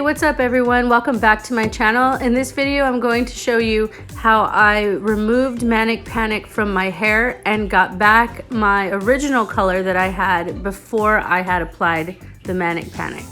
what's up everyone? Welcome back to my channel. In this video, I'm going to show you how I removed Manic Panic from my hair and got back my original color that I had before I had applied the Manic Panic.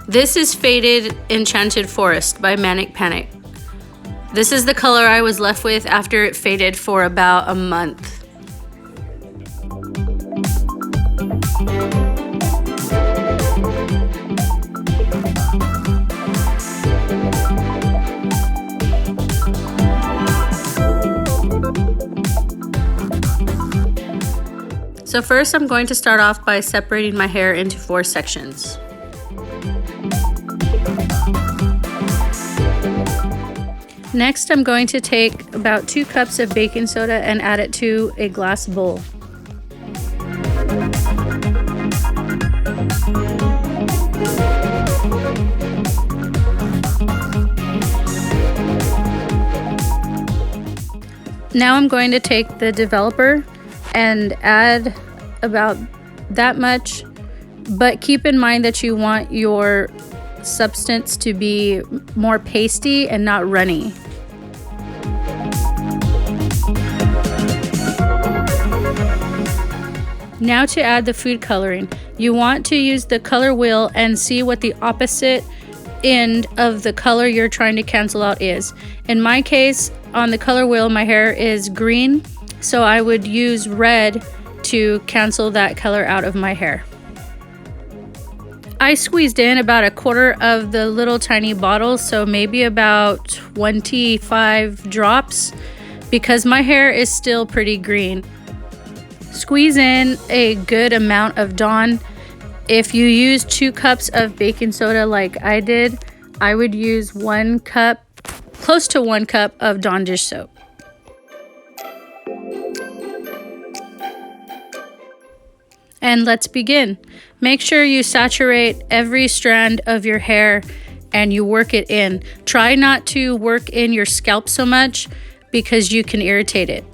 This is Faded Enchanted Forest by Manic Panic. This is the color I was left with after it faded for about a month. So first I'm going to start off by separating my hair into 4 sections. Next, I'm going to take about 2 cups of baking soda and add it to a glass bowl. Now I'm going to take the developer and add about that much, but keep in mind that you want your substance to be more pasty and not runny. Now to add the food coloring. You want to use the color wheel and see what the opposite end of the color you're trying to cancel out is. In my case, on the color wheel, my hair is green, so I would use red to cancel that color out of my hair. I squeezed in about 1/4 of the little tiny bottle, so maybe about 25 drops, because my hair is still pretty green. Squeeze in a good amount of Dawn. If you use 2 cups of baking soda like I did, I would use 1 cup, close to 1 cup of Dawn dish soap. And let's begin. Make sure you saturate every strand of your hair and you work it in. Try not to work in your scalp so much because you can irritate it.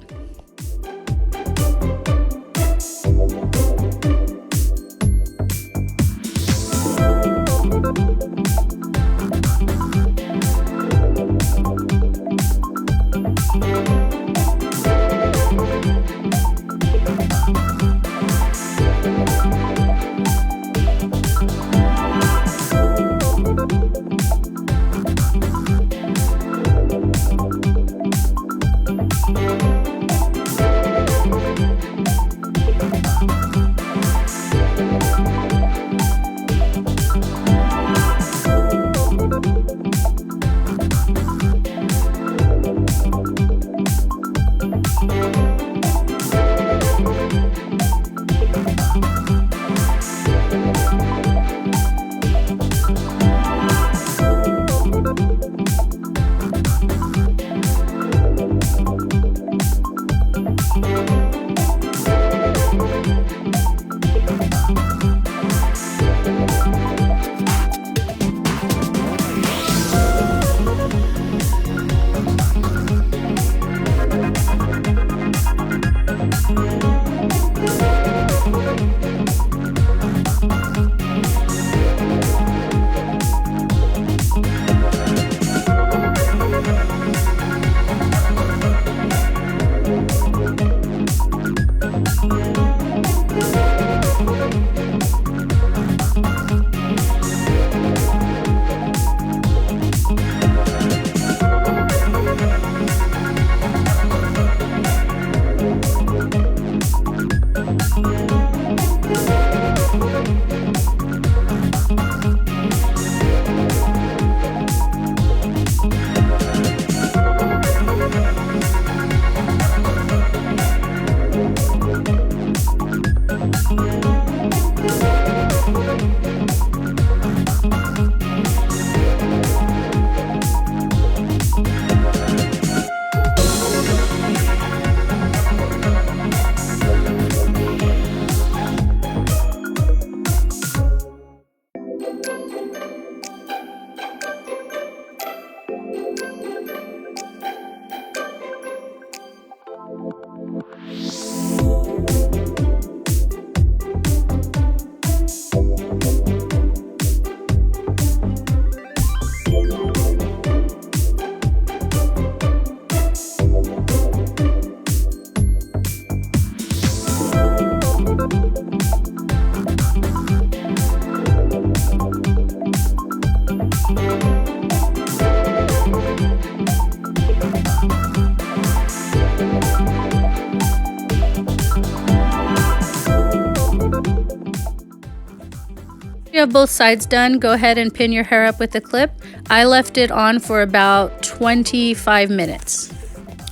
have both sides done, go ahead and pin your hair up with the clip. I left it on for about 25 minutes.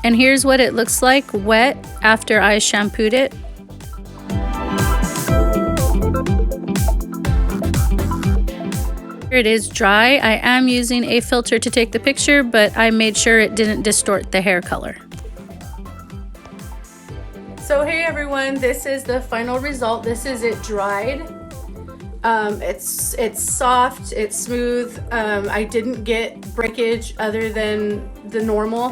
And here's what it looks like wet after I shampooed it. Here it is dry. I am using a filter to take the picture, but I made sure it didn't distort the hair color. So hey everyone, this is the final result. This is it dried. It's soft, it's smooth. I didn't get breakage other than the normal,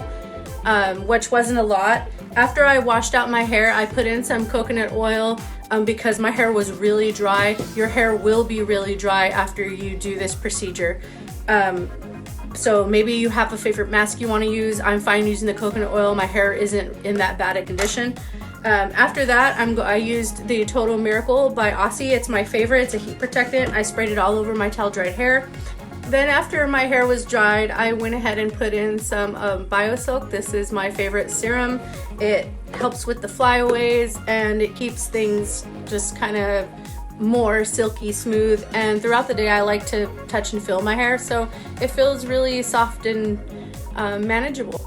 which wasn't a lot. After I washed out my hair, I put in some coconut oil because my hair was really dry. Your hair will be really dry after you do this procedure. So maybe you have a favorite mask you want to use. I'm fine using the coconut oil. My hair isn't in that bad a condition. After that, I used the Total Miracle by Aussie. It's my favorite. It's a heat protectant. I sprayed it all over my towel dried hair. Then after my hair was dried, I went ahead and put in some BioSilk. This is my favorite serum. It helps with the flyaways and it keeps things just kind of more silky smooth. And throughout the day, I like to touch and feel my hair, so it feels really soft and manageable.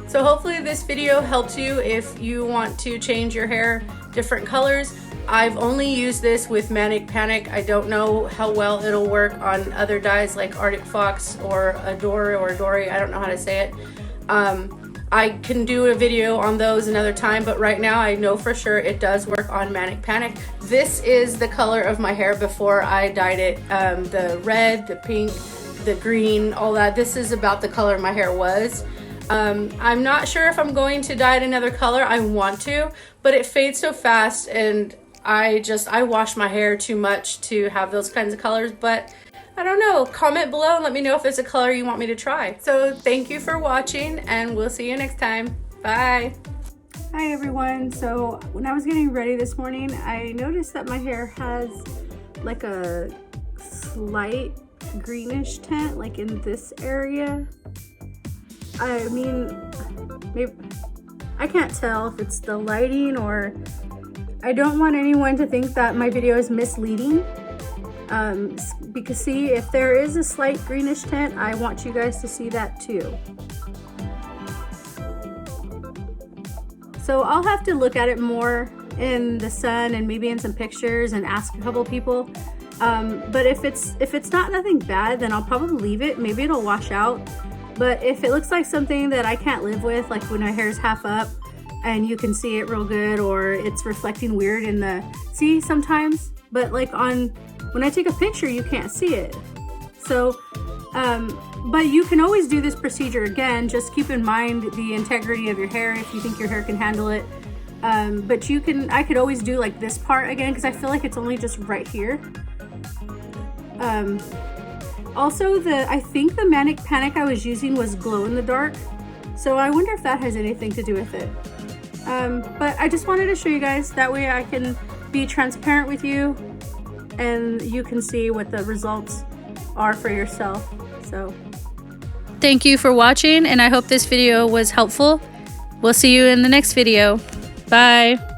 So hopefully this video helps you if you want to change your hair different colors. I've only used this with Manic Panic. I don't know how well it'll work on other dyes like Arctic Fox or Adore or Dory. I don't know how to say it. I can do a video on those another time, but right now I know for sure it does work on Manic Panic. This is the color of my hair before I dyed it. The red, the pink, the green, all that. This is about the color my hair was. I'm not sure if I'm going to dye it another color. I want to, but it fades so fast and I wash my hair too much to have those kinds of colors, but I don't know. Comment below and let me know if there's a color you want me to try. So thank you for watching and we'll see you next time. Bye. Hi everyone. So when I was getting ready this morning, I noticed that my hair has like a slight greenish tint, like in this area. I mean, maybe I can't tell if it's the lighting or I don't want anyone to think that my video is misleading. Because see, if there is a slight greenish tint, I want you guys to see that too. So I'll have to look at it more in the sun and maybe in some pictures and ask a couple people. But if it's not nothing bad, then I'll probably leave it. Maybe it'll wash out. But if it looks like something that I can't live with, like when my hair is half up and you can see it real good, or it's reflecting weird in the, see sometimes, but like when I take a picture, you can't see it. So, but you can always do this procedure again. Just keep in mind the integrity of your hair if you think your hair can handle it. But I could always do like this part again because I feel like it's only just right here. Also, I think the Manic Panic I was using was glow in the dark, so I wonder if that has anything to do with it. But I just wanted to show you guys, that way I can be transparent with you and you can see what the results are for yourself. So thank you for watching and I hope this video was helpful. We'll see you in the next video. Bye.